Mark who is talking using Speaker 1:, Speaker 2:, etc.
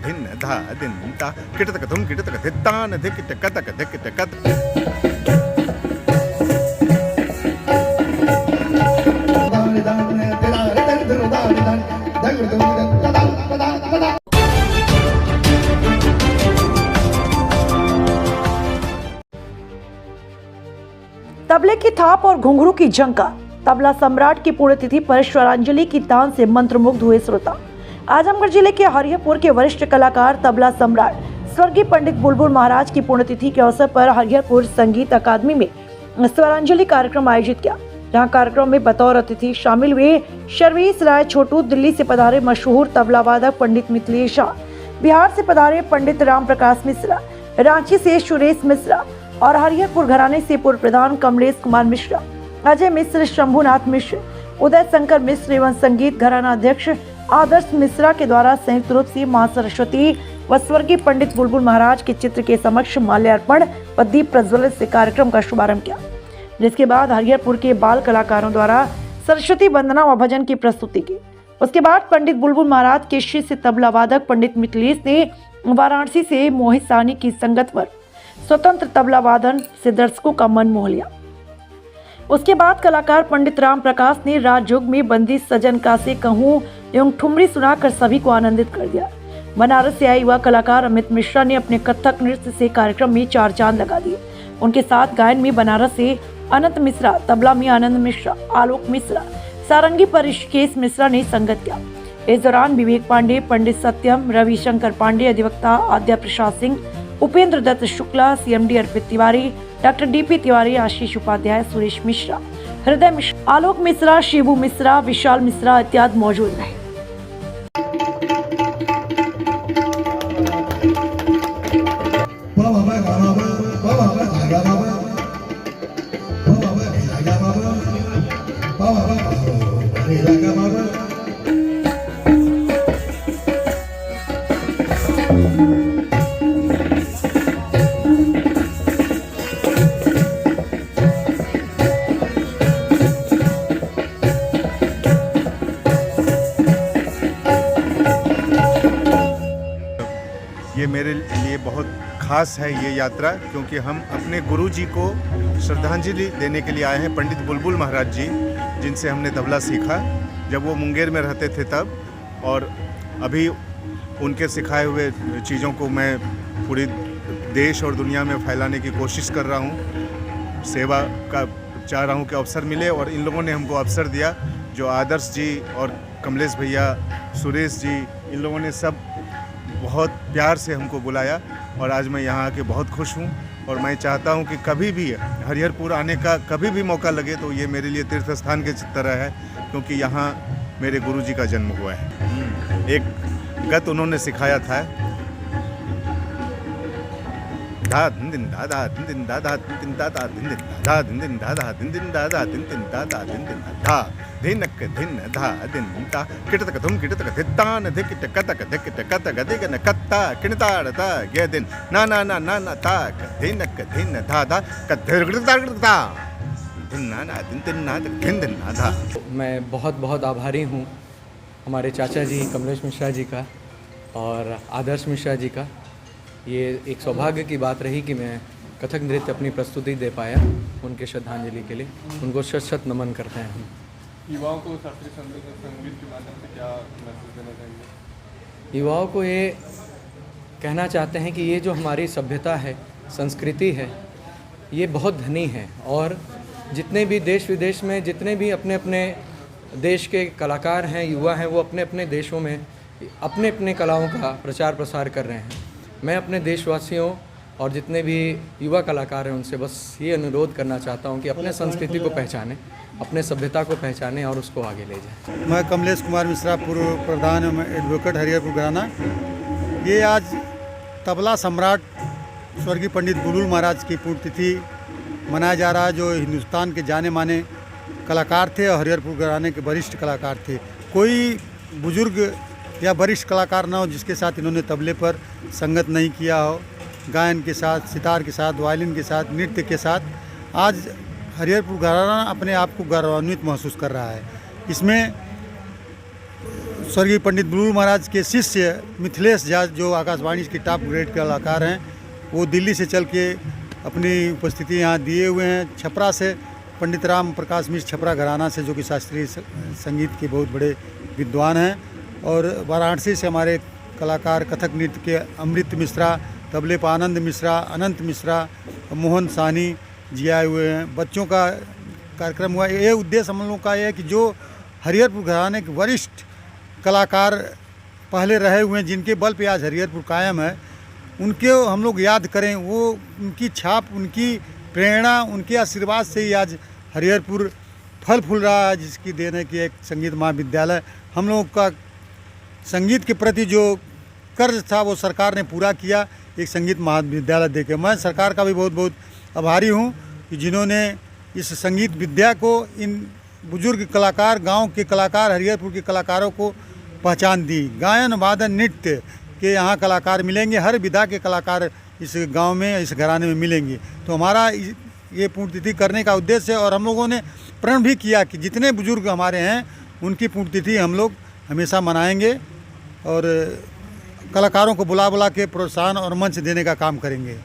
Speaker 1: धिन धा दिन ता किटतक धुम किटतक धित्तान धिक टकतक धिक टकत
Speaker 2: तबले की थाप और घुंघरू की झंकार। तबला सम्राट की पुण्यतिथि पर स्वरांजलि की तान से मंत्रमुग्ध हुए श्रोता। आजमगढ़ जिले के हरिहरपुर के वरिष्ठ कलाकार तबला सम्राट स्वर्गीय पंडित बुलबुल महाराज की पुण्यतिथि के अवसर पर हरिहरपुर संगीत अकादमी में स्वरांजलि कार्यक्रम आयोजित किया, जहां कार्यक्रम में बतौर अतिथि शामिल हुए शर्वीस राय छोटू, दिल्ली से पधारे मशहूर तबला वादक पंडित मिथिलेश शाह, बिहार से पधारे पंडित राम प्रकाश मिश्रा, रांची से सुरेश मिश्रा और हरिहरपुर घराने से पूर्व प्रधान कमलेश कुमार मिश्रा, अजय मिश्र, शंभुनाथ मिश्र, उदय शंकर मिश्र एवं संगीत घराना अध्यक्ष आदर्श मिश्रा के द्वारा संयुक्त रूप से मां सरस्वती व स्वर्गीय पंडित बुलबुल महाराज के चित्र के समक्ष माल्यार्पण व दीप प्रज्वलित से कार्यक्रम का शुभारंभ किया, जिसके बाद हरिहरपुर के बाल कलाकारों द्वारा सरस्वती वंदना व भजन की प्रस्तुति की। उसके बाद पंडित बुलबुल महाराज के शिष्य तबला वादक पंडित मिथिलेश ने वाराणसी से मोहित साहनी की संगत पर स्वतंत्र तबला वादन से दर्शकों का मन मोह लिया। उसके बाद कलाकार पंडित राम प्रकाश ने राजयोग में बंदी सजन का से कहूं एवं ठुमरी सुनाकर सभी को आनंदित कर दिया। बनारस से आए युवा कलाकार अमित मिश्रा ने अपने कथक नृत्य से कार्यक्रम में चार चांद लगा दिए। उनके साथ गायन में बनारस से अनंत मिश्रा, तबला में आनंद मिश्रा, आलोक मिश्रा, सारंगी पर ऋषिकेश मिश्रा ने संगत किया। इस दौरान विवेक पांडे, पंडित सत्यम, रविशंकर पांडे, अधिवक्ता आद्या प्रसाद सिंह, उपेंद्र दत्त शुक्ला, सीएमडी अर्पित तिवारी, डॉक्टर डीपी तिवारी, आशीष उपाध्याय, सुरेश मिश्रा, हृदय मिश्रा, आलोक मिश्रा, शिबू मिश्रा, विशाल मिश्रा इत्यादि मौजूद रहे।
Speaker 1: ये मेरे लिए बहुत खास है ये यात्रा, क्योंकि हम अपने गुरुजी को श्रद्धांजलि देने के लिए आए हैं। पंडित बुलबुल महाराज जी, जिनसे हमने तबला सीखा जब वो मुंगेर में रहते थे तब, और अभी उनके सिखाए हुए चीज़ों को मैं पूरी देश और दुनिया में फैलाने की कोशिश कर रहा हूँ। सेवा का चाह रहा हूँ कि अवसर मिले, और इन लोगों ने हमको अवसर दिया। जो आदर्श जी और कमलेश भैया, सुरेश जी, इन लोगों ने सब बहुत प्यार से हमको बुलाया, और आज मैं यहाँ आके बहुत खुश हूँ। और मैं चाहता हूँ कि कभी भी हरिहरपुर आने का कभी भी मौका लगे तो ये मेरे लिए तीर्थ स्थान के तरह है, क्योंकि यहाँ मेरे गुरुजी का जन्म हुआ है। एक गत उन्होंने सिखाया था, धा दिन दिन धा धा दिन दिन धा धा दिन दिन धा धा दिन दिन धा दिन दिन धा धा दिन दिन धा धा दिन दिन धा धा दिन दिन धा धिनक धिन धा दिन ता किटतक धुम किटतक धित्तान धिक टकतक धिक टकतक धिगन कत्ता किणताड़ ता गे दिन ना ना ना ना ना ता धिनक धिन धा धा कधिरगड़ता दिन ना ना दिन दिन ना दिन दिन ना धा।
Speaker 3: मैं बहुत बहुत आभारी हूँ हमारे चाचा जी कमलेश मिश्रा जी का और आदर्श मिश्रा जी का। ये एक सौभाग्य की बात रही कि मैं कथक नृत्य अपनी प्रस्तुति दे पाया उनके श्रद्धांजलि के लिए। उनको शत शत नमन करते हैं हम।
Speaker 4: युवाओं को शास्त्रीय संगीत के माध्यम से क्या मैसेज देना चाहेंगे?
Speaker 3: युवाओं को ये कहना चाहते हैं कि ये जो हमारी सभ्यता है, संस्कृति है, ये बहुत धनी है, और जितने भी देश विदेश में जितने भी अपने अपने देश के कलाकार हैं, युवा हैं, वो अपने अपने देशों में अपने अपने कलाओं का प्रचार प्रसार कर रहे हैं। मैं अपने देशवासियों और जितने भी युवा कलाकार हैं उनसे बस ये अनुरोध करना चाहता हूँ कि अपने संस्कृति को पहचानें, अपने सभ्यता को पहचानें और उसको आगे ले जाएं।
Speaker 5: मैं कमलेश कुमार मिश्रा, पूर्व प्रधान एडवोकेट हरिहरपुर घराना। ये आज तबला सम्राट स्वर्गीय पंडित बुलबुल महाराज की पुण्यतिथि मनाया जा रहा है, जो हिंदुस्तान के जाने माने कलाकार थे और हरिहरपुर घराने के वरिष्ठ कलाकार थे। कोई बुजुर्ग या वरिष्ठ कलाकार ना हो जिसके साथ इन्होंने तबले पर संगत नहीं किया हो, गायन के साथ, सितार के साथ, वायलिन के साथ, नृत्य के साथ। आज हरिहरपुर घराना अपने आप को गौरवान्वित महसूस कर रहा है। इसमें स्वर्गीय पंडित बुलबुल महाराज के शिष्य मिथिलेश झा, जो आकाशवाणी के टॉप ग्रेड कलाकार हैं, वो दिल्ली से चल के अपनी उपस्थिति यहाँ दिए हुए हैं। छपरा से पंडित राम प्रकाश मिश्र छपरा घराना से, जो कि शास्त्रीय संगीत के बहुत बड़े विद्वान हैं, और वाराणसी से हमारे कलाकार कथक नृत्य के अमृत मिश्रा, तबले पर आनंद मिश्रा, अनंत मिश्रा, मोहन साहनी जी आए हुए हैं। बच्चों का कार्यक्रम हुआ। ये उद्देश्य हम लोगों का ये है कि जो हरिहरपुर घराने के वरिष्ठ कलाकार पहले रहे हुए हैं, जिनके बल पे आज हरिहरपुर कायम है, उनके हम लोग याद करें। वो उनकी छाप, उनकी प्रेरणा, उनके आशीर्वाद से ही आज हरिहरपुर फल फूल रहा है, जिसकी देन है कि एक संगीत महाविद्यालय। हम लोगों का संगीत के प्रति जो कर्ज था वो सरकार ने पूरा किया, एक संगीत महाविद्यालय देके। मैं सरकार का भी बहुत बहुत आभारी हूँ कि जिन्होंने इस संगीत विद्या को, इन बुजुर्ग कलाकार, गांव के कलाकार, हरिहरपुर के कलाकारों को पहचान दी। गायन, वादन, नृत्य के यहाँ कलाकार मिलेंगे, हर विधा के कलाकार इस गांव में, इस घराने में मिलेंगे। तो हमारा ये पुण्यतिथि करने का उद्देश्य है, और हम लोगों ने प्रण भी किया कि जितने बुजुर्ग हमारे हैं उनकी पुण्यतिथि हम लोग हमेशा मनाएंगे, और कलाकारों को बुला बुला के प्रोत्साहन और मंच देने का काम करेंगे।